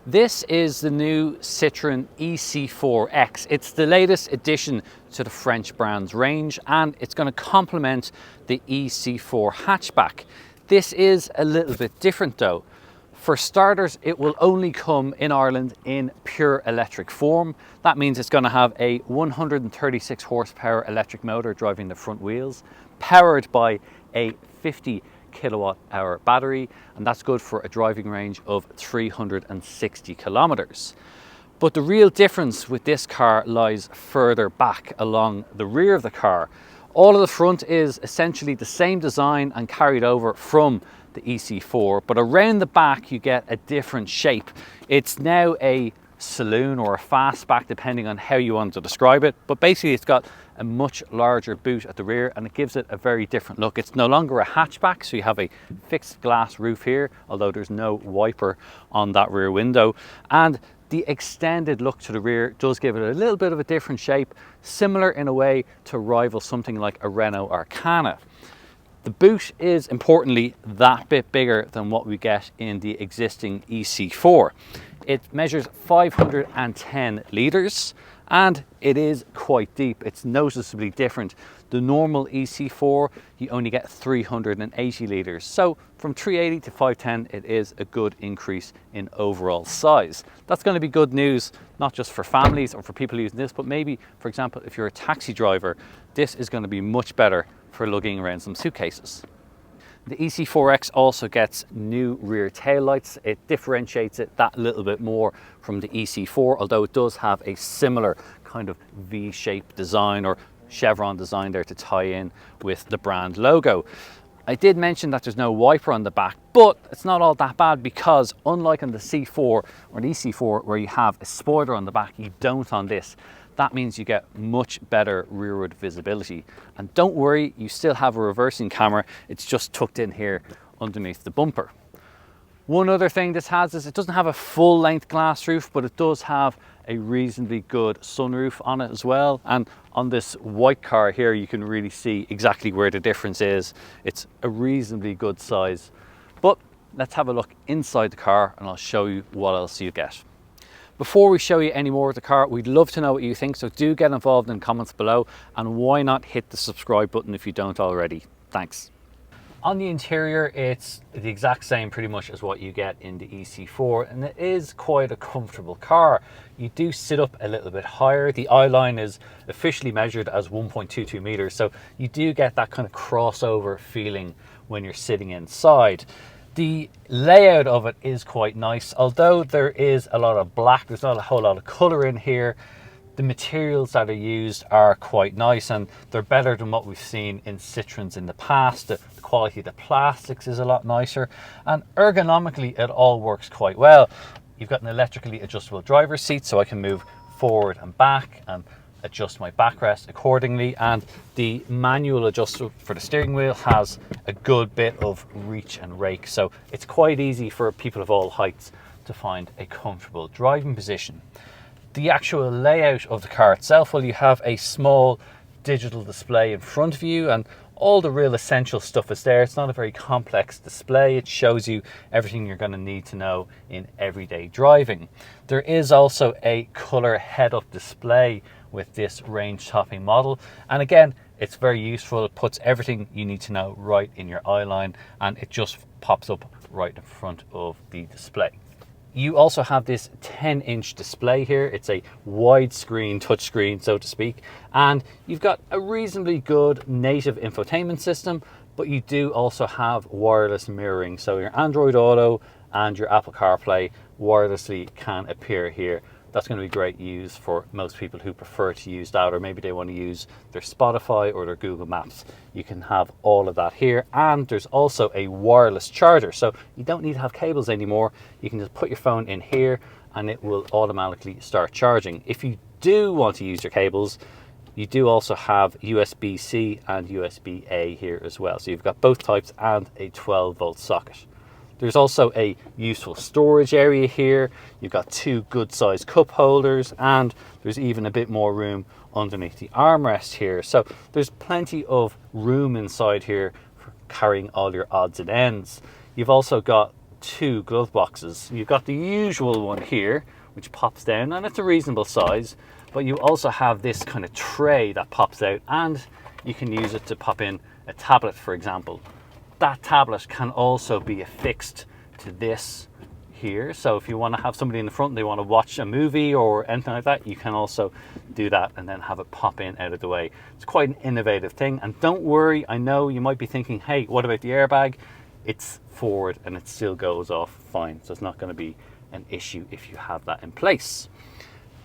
This is the new Citroen e-C4X. It's the latest addition to the French brand's range, and it's going to complement the e-C4 hatchback. This is a little bit different though. For starters, it will only come in Ireland in pure electric form. That means it's going to have a 136 horsepower electric motor driving the front wheels, powered by a 50 kilowatt hour battery, and that's good for a driving range of 360 kilometers. But the real difference with this car lies further back along the rear of the car. All of the front is essentially the same design and carried over from the e-C4, but around the back you get a different shape. It's now a saloon or a fastback, depending on how you want to describe it, but basically it's got a much larger boot at the rear and it gives it a very different look. It's no longer a hatchback, so you have a fixed glass roof here, although there's no wiper on that rear window, and the extended look to the rear does give it a little bit of a different shape, similar in a way to rival something like a Renault Arcana. The boot is importantly that bit bigger than what we get in the existing e-C4. It measures 510 litres and it is quite deep. It's noticeably different. The normal e-C4, you only get 380 litres. So from 380 to 510, it is a good increase in overall size. That's going to be good news, not just for families or for people using this, but maybe, for example, if you're a taxi driver, this is going to be much better for lugging around some suitcases. The e-C4X also gets new rear taillights. It differentiates it that little bit more from the e-C4, although it does have a similar kind of V-shaped design or chevron design there to tie in with the brand logo. I did mention that there's no wiper on the back, but it's not all that bad, because unlike on the C4 or the e-C4 where you have a spoiler on the back, you don't on this. That means you get much better rearward visibility. And don't worry, you still have a reversing camera. It's just tucked in here underneath the bumper. One other thing this has is it doesn't have a full length glass roof, but it does have a reasonably good sunroof on it as well. And on this white car here, you can really see exactly where the difference is. It's a reasonably good size. But let's have a look inside the car and I'll show you what else you get. Before we show you any more of the car, we'd love to know what you think, so do get involved in comments below, and why not hit the subscribe button if you don't already. Thanks. On the interior, it's the exact same pretty much as what you get in the e-C4, and it is quite a comfortable car. You do sit up a little bit higher. The eye line is officially measured as 1.22 meters, so you do get that kind of crossover feeling when you're sitting inside. The layout of it is quite nice, although there is a lot of black, there's not a whole lot of colour in here. The materials that are used are quite nice and they're better than what we've seen in Citroens in the past. The quality of the plastics is a lot nicer, and ergonomically it all works quite well. You've got an electrically adjustable driver's seat, so I can move forward and back and adjust my backrest accordingly, and the manual adjuster for the steering wheel has a good bit of reach and rake, so it's quite easy for people of all heights to find a comfortable driving position. The actual layout of the car itself, well, you have a small digital display in front of you and all the real essential stuff is there. It's not a very complex display. It shows you everything you're going to need to know in everyday driving. There is also a color head-up display with this range topping model, and again, it's very useful. It puts everything you need to know right in your eye line and it just pops up right in front of the display. You also have this 10-inch display here. It's a widescreen touchscreen, so to speak, and you've got a reasonably good native infotainment system, but you do also have wireless mirroring, so your Android Auto and your Apple CarPlay wirelessly can appear here. That's going to be great use for most people who prefer to use that, or maybe they want to use their Spotify or their Google Maps. You can have all of that here, and there's also a wireless charger, so you don't need to have cables anymore. You can just put your phone in here and it will automatically start charging. If you do want to use your cables, you do also have USB-C and USB-A here as well, so you've got both types and a 12-volt socket. There's also a useful storage area here. You've got two good sized cup holders, and there's even a bit more room underneath the armrest here. So there's plenty of room inside here for carrying all your odds and ends. You've also got two glove boxes. You've got the usual one here, which pops down, and it's a reasonable size, but you also have this kind of tray that pops out, and you can use it to pop in a tablet, for example. That tablet can also be affixed to this here, so if you want to have somebody in the front and they want to watch a movie or anything like that, you can also do that and then have it pop in out of the way. It's quite an innovative thing, and don't worry, I know you might be thinking, hey, what about the airbag? It's forward and it still goes off fine, so it's not going to be an issue if you have that in place.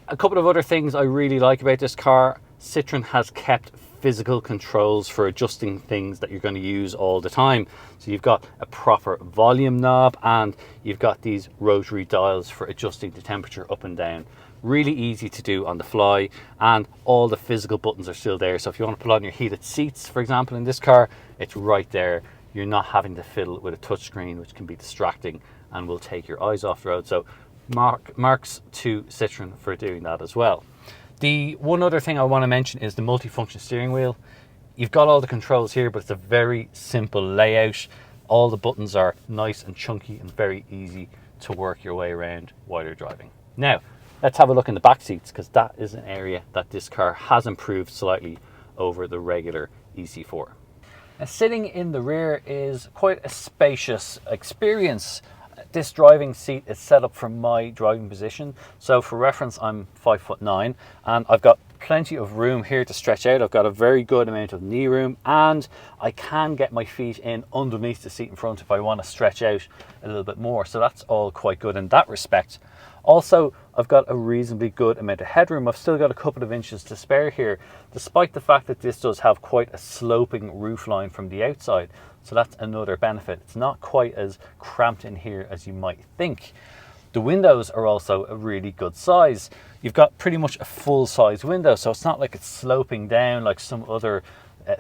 A couple of other things I really like about this car: Citroen has kept physical controls for adjusting things that you're going to use all the time. So you've got a proper volume knob, and you've got these rotary dials for adjusting the temperature up and down. Really easy to do on the fly, and all the physical buttons are still there. So if you want to put on your heated seats, for example, in this car, it's right there. You're not having to fiddle with a touchscreen, which can be distracting and will take your eyes off the road. So marks to Citroen for doing that as well. The one other thing I want to mention is the multifunction steering wheel. You've got all the controls here, but it's a very simple layout. All the buttons are nice and chunky and very easy to work your way around while you're driving. Now, let's have a look in the back seats, because that is an area that this car has improved slightly over the regular e-C4. Now, sitting in the rear is quite a spacious experience. This driving seat is set up for my driving position. So for reference, I'm 5'9", and I've got plenty of room here to stretch out. I've got a very good amount of knee room, and I can get my feet in underneath the seat in front if I want to stretch out a little bit more. So that's all quite good in that respect. Also, I've got a reasonably good amount of headroom. I've still got a couple of inches to spare here, despite the fact that this does have quite a sloping roofline from the outside. So that's another benefit. It's not quite as cramped in here as you might think. The windows are also a really good size. You've got pretty much a full size window, so it's not like it's sloping down like some other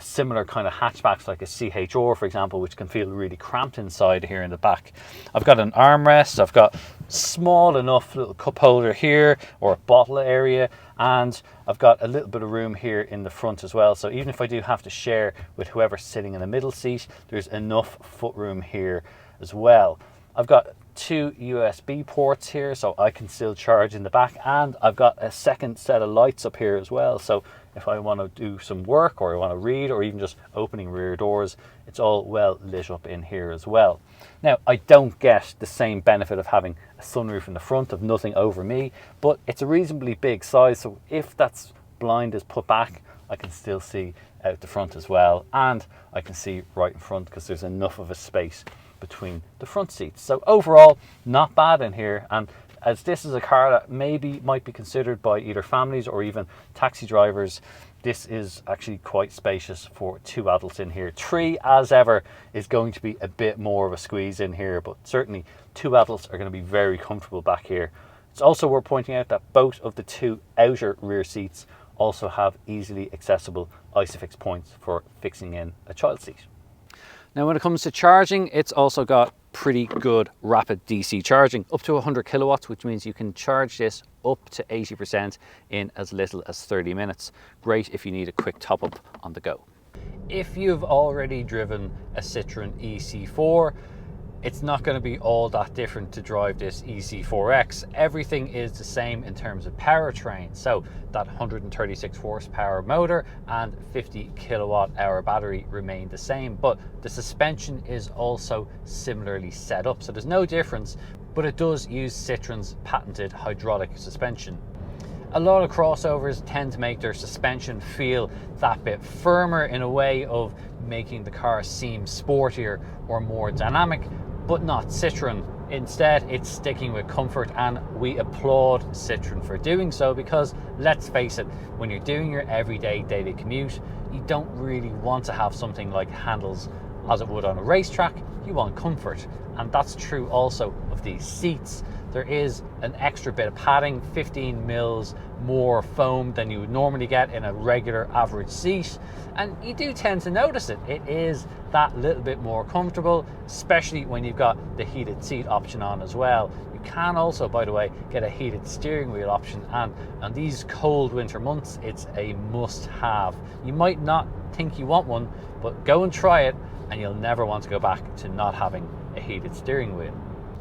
similar kind of hatchbacks, like a CHR, for example, which can feel really cramped inside here in the back. I've got an armrest, I've got small enough little cup holder here, or a bottle area, and I've got a little bit of room here in the front as well. So even if I do have to share with whoever's sitting in the middle seat, there's enough footroom here as well. I've got two USB ports here, so I can still charge in the back, and I've got a second set of lights up here as well. So if I want to do some work, or I want to read, or even just opening rear doors, it's all well lit up in here as well. Now, I don't get the same benefit of having a sunroof in the front, of nothing over me, but it's a reasonably big size, so if that blind is put back, I can still see out the front as well, and I can see right in front because there's enough of a space between the front seats. So overall, not bad in here, and as this is a car that maybe might be considered by either families or even taxi drivers, this is actually quite spacious for two adults in here. Three, as ever, is going to be a bit more of a squeeze in here, but certainly two adults are going to be very comfortable back here. It's also worth pointing out that both of the two outer rear seats also have easily accessible ISOFIX points for fixing in a child seat. Now, when it comes to charging, it's also got pretty good rapid DC charging, up to 100 kilowatts, which means you can charge this up to 80% in as little as 30 minutes. Great if you need a quick top up on the go. If you've already driven a Citroen e-C4, it's not going to be all that different to drive this e-C4X. Everything is the same in terms of powertrain. So that 136 horsepower motor and 50 kilowatt hour battery remain the same, but the suspension is also similarly set up. So there's no difference, but it does use Citroen's patented hydraulic suspension. A lot of crossovers tend to make their suspension feel that bit firmer, in a way of making the car seem sportier or more dynamic, but not Citroen. Instead, it's sticking with comfort, and we applaud Citroen for doing so, because let's face it, when you're doing your everyday daily commute, you don't really want to have something like handles as it would on a racetrack. You want comfort, and that's true also of these seats. There is an extra bit of padding, 15 mils more foam than you would normally get in a regular average seat, and you do tend to notice it. It is that little bit more comfortable, especially when you've got the heated seat option on as well. You can also, by the way, get a heated steering wheel option, and on these cold winter months, it's a must-have. You might not think you want one, but go and try it, and you'll never want to go back to not having a heated steering wheel.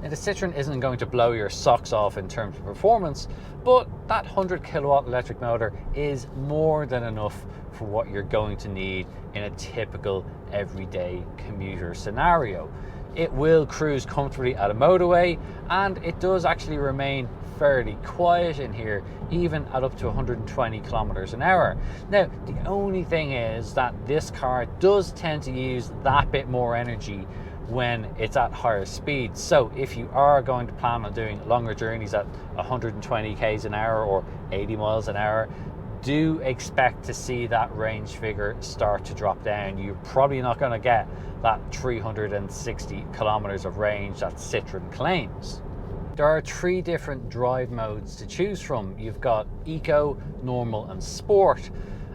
Now, the Citroen isn't going to blow your socks off in terms of performance, but that 100 kilowatt electric motor is more than enough for what you're going to need in a typical everyday commuter scenario. It will cruise comfortably at a motorway, and it does actually remain fairly quiet in here, even at up to 120 kilometers an hour. Now, the only thing is that this car does tend to use that bit more energy when it's at higher speeds. So if you are going to plan on doing longer journeys at 120 k's an hour or 80 miles an hour, do expect to see that range figure start to drop down. You're probably not going to get that 360 kilometers of range that Citroen claims. There are 3 different drive modes to choose from. You've got Eco, Normal and Sport.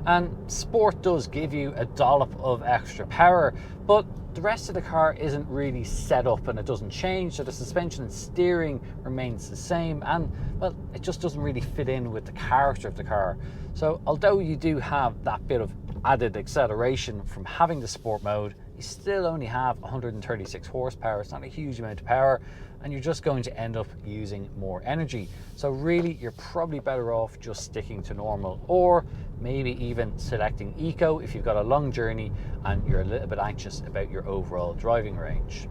And Sport does give you a dollop of extra power, but the rest of the car isn't really set up and it doesn't change, so the suspension and steering remains the same, and well, it just doesn't really fit in with the character of the car. So although you do have that bit of added acceleration from having the Sport mode, you still only have 136 horsepower. It's not a huge amount of power, and you're just going to end up using more energy. So really, you're probably better off just sticking to normal, or maybe even selecting Eco if you've got a long journey and you're a little bit anxious about your overall driving range.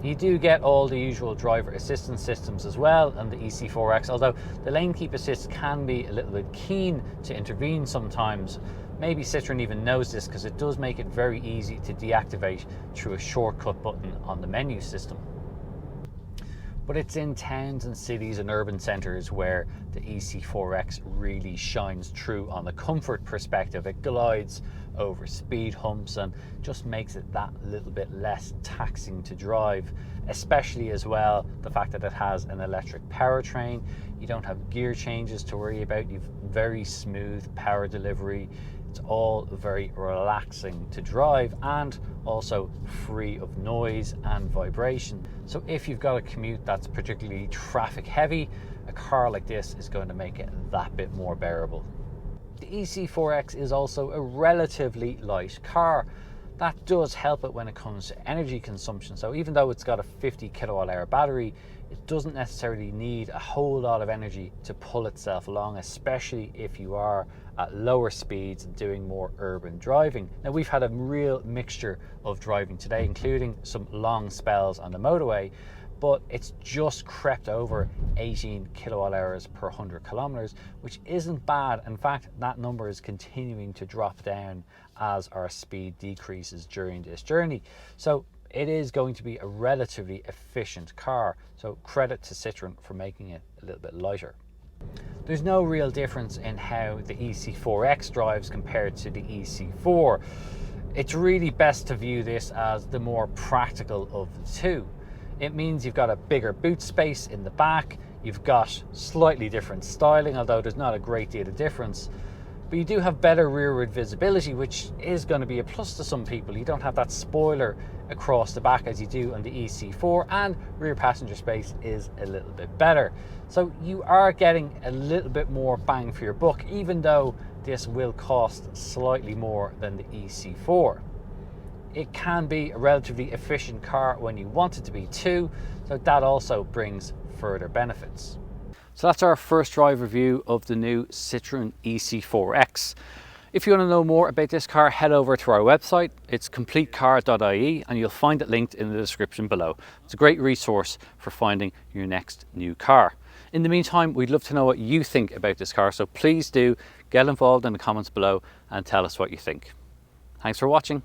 You do get all the usual driver assistance systems as well on the e-C4X, although the lane keep assist can be a little bit keen to intervene sometimes. Maybe Citroen even knows this, because it does make it very easy to deactivate through a shortcut button on the menu system. But it's in towns and cities and urban centres where the e-C4X really shines through on the comfort perspective. It glides over speed humps and just makes it that little bit less taxing to drive, especially as well the fact that it has an electric powertrain. You don't have gear changes to worry about. You've very smooth power delivery. It's all very relaxing to drive and also free of noise and vibration. So if you've got a commute that's particularly traffic heavy, a car like this is going to make it that bit more bearable. The e-C4X is also a relatively light car. That does help it when it comes to energy consumption. So even though it's got a 50 kilowatt hour battery, it doesn't necessarily need a whole lot of energy to pull itself along, especially if you are at lower speeds and doing more urban driving. Now, we've had a real mixture of driving today, including some long spells on the motorway, but it's just crept over 18 kilowatt hours per 100 kilometers, which isn't bad. In fact, that number is continuing to drop down as our speed decreases during this journey. So it is going to be a relatively efficient car. So credit to Citroen for making it a little bit lighter. There's no real difference in how the e-C4X drives compared to the e-C4. It's really best to view this as the more practical of the two. It means you've got a bigger boot space in the back, you've got slightly different styling, although there's not a great deal of difference, but you do have better rearward visibility, which is going to be a plus to some people. You don't have that spoiler across the back as you do on the e-C4, and rear passenger space is a little bit better. So you are getting a little bit more bang for your buck, even though this will cost slightly more than the e-C4. It can be a relatively efficient car when you want it to be too, so that also brings further benefits. So that's our first drive review of the new Citroen e-C4X. If you want to know more about this car, head over to our website. It's CompleteCar.ie, and you'll find it linked in the description below. It's a great resource for finding your next new car. In the meantime, we'd love to know what you think about this car, so please do get involved in the comments below and tell us what you think. Thanks for watching.